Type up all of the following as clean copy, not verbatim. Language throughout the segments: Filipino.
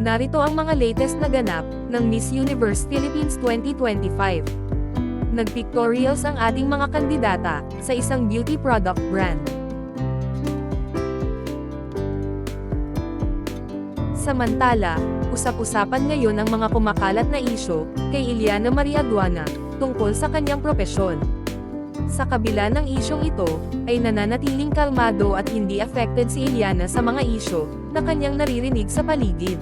Narito ang mga latest na ganap ng Miss Universe Philippines 2025. Nagpictorials ang ating mga kandidata sa isang beauty product brand. Samantala, usap-usapan ngayon ang mga kumakalat na isyu kay Iliana Maria Aduana tungkol sa kanyang propesyon. Sa kabila ng isyong ito, ay nananatiling kalmado at hindi affected si Iliana sa mga isyu na kanyang naririnig sa paligid.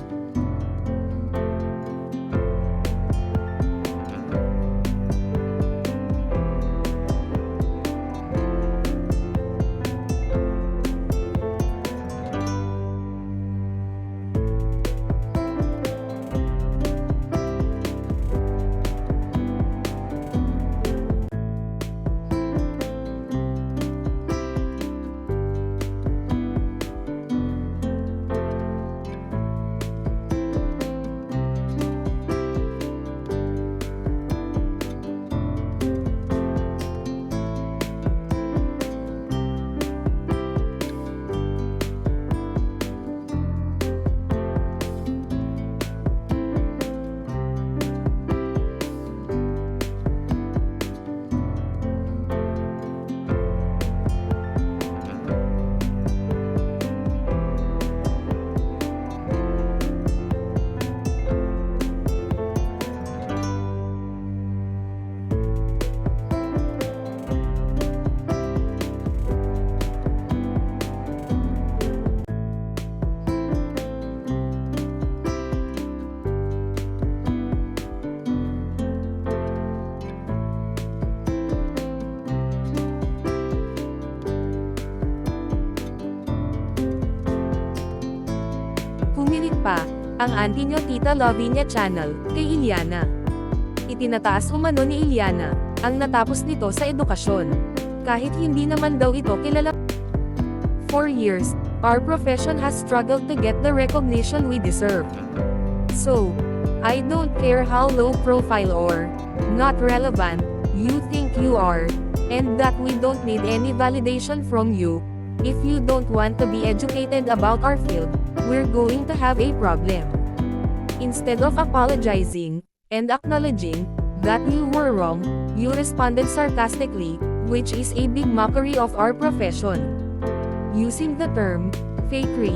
Pumilit pa ang Auntie Nyo Tita Lavinia channel kay Iliana. Itinataas umano ni Iliana ang natapos nito sa edukasyon. Kahit hindi naman daw ito kilala. For years, our profession has struggled to get the recognition we deserve. So, I don't care how low profile or not relevant you think you are, and that we don't need any validation from you. If you don't want to be educated about our field, we're going to have a problem. Instead of apologizing and acknowledging that you were wrong, you responded sarcastically, which is a big mockery of our profession. Using the term fakery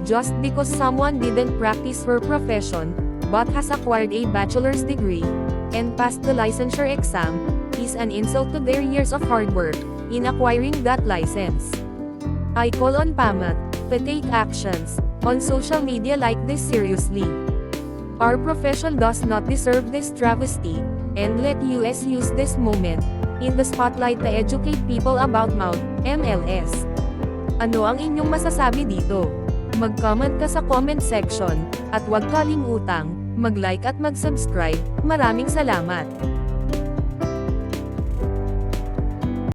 just because someone didn't practice her profession but has acquired a bachelor's degree and passed the licensure exam is an insult to their years of hard work in acquiring that license. I call on PAMAT to take actions on social media like this seriously. Our profession does not deserve this travesty, and let US use this moment in the spotlight to educate people about Mount MLS. Ano ang inyong masasabi dito? Mag-comment ka sa comment section, at huwag kalimutang mag-like at mag-subscribe. Maraming salamat!